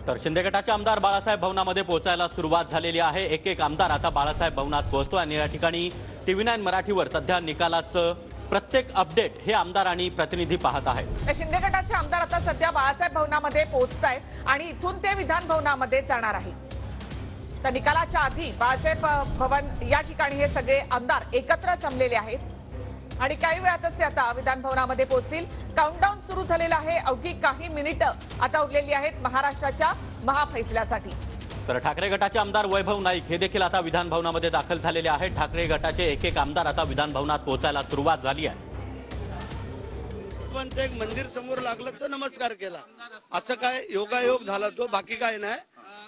तर शिंदे गटाचे आमदार बाळासाहेब भवनामध्ये पोहोचायला सुरुवात झालेली आहे। एक एक आमदार आता बाळासाहेब भवनात पोहोचतो आणि या ठिकाणी TV9 मराठीवर सध्या निकालाचं प्रत्येक अपडेट हे आमदार आणि प्रतिनिधी पाहत आहेत। शिंदे गटाचे आमदार आता सध्या बाळासाहेब भवनामध्ये पोहोचतायत आणि इथून ते विधान भवनामध्ये जाणार आहेत। तर निकालाच्या आधी बाळासाहेब भवन या ठिकाणी हे सगळे आमदार एकत्र जमलेले आहेत आणि काही वेळातच ते आता विधान भवनामध्ये पोहोचतील। काउंटडाऊन सुरू झालेला आहे। अवघी काही मिनिटं आता उरलेली आहेत महाराष्ट्राच्या महाफैसल्यासाठी। तर ठाकरे गटाचे आमदार वैभव नाईक हे देखील आता विधान भवनामध्ये दाखल झालेले आहेत। ठाकरे गटाचे एक एक आमदार आता विधान भवनात पोहोचायला सुरुवात झाली आहे। पण एक मंदिर समोर लागलं तर नमस्कार केला, असं काय योगायोग झाला तो, बाकी काय नाही।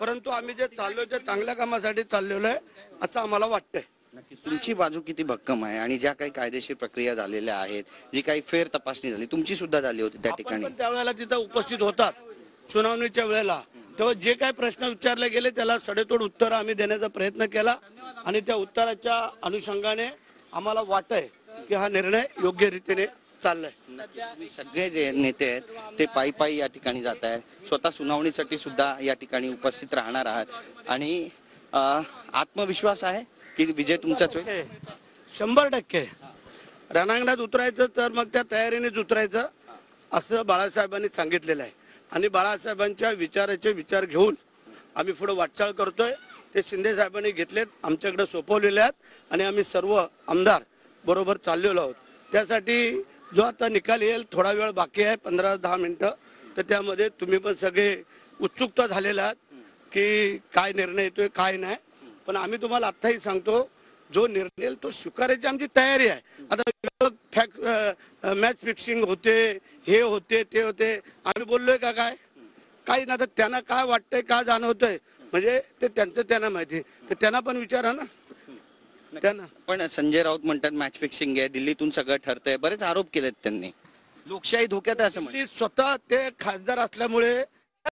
परंतु आम्ही जे चाललोय ते चांगल्या कामासाठी चाललेलो आहे असं आम्हाला वाटतंय। नक्कीच तुमची बाजू किती भक्कम आहे आणि ज्या काही कायदेशीर प्रक्रिया झालेल्या आहेत, जी काही फेर तपासणी झाली, तुमची सुद्धा झाली होती त्या ठिकाणी, आपण त्यावेळेला तिथं उपस्थित होतात सुनावणीच्या वेळेला, तेव्हा जे काही प्रश्न विचारले गेले त्याला सडेतोड उत्तर आम्ही देण्याचा प्रयत्न केला आणि त्या उत्तराच्या अनुषंगाने आम्हाला वाटतंय की हा निर्णय योग्य रीतीने चाललाय। सगळे जे नेते आहेत ते पायी पायी या ठिकाणी जात आहेत, स्वतः सुनावणीसाठी सुद्धा या ठिकाणी उपस्थित राहणार आहात आणि आत्मविश्वास आहे की विजय तुमचाच होईल। 100% रणांगणात उतरायचं तर मग त्या तयारीनेच उतरायचं असं बाळासाहेबांनी सांगितलेलं आहे आणि बाळासाहेबांच्या विचाराचे विचार घेऊन आम्ही पुढे वाटचाल करतोय। ते शिंदे साहेबांनी घेतलेत, आमच्याकडे सोपवलेले आहेत आणि आम्ही सर्व आमदार बरोबर चाललेलो आहोत। त्यासाठी जो आता निकाल येईल, थोडा वेळ बाकी आहे, 15-10 मिनिटं, तर त्यामध्ये तुम्ही पण सगळे उत्सुकता झालेला आहात की काय निर्णय येतोय काय नाही। पण आम्ही तुम्हाला आत्ताही सांगतो, जो निर्णय तो स्वीकारायची आमची तयारी आहे। आता मॅच फिक्सिंग होते, हे होते ते होते, आम्ही बोललोय का काय काही ना। तर त्यांना काय वाटतंय काय जाणवतंय म्हणजे ते त्यांचं त्यांना माहिती, तर त्यांना पण विचारा ना त्यांना। पण संजय राऊत म्हणतात मॅच फिक्सिंग आहे, दिल्लीतून सगळं ठरतंय, बरेच आरोप केलेत त्यांनी, लोकशाही धोक्यात आहे असं म्हणतात। स्वतः ते खासदार असल्यामुळे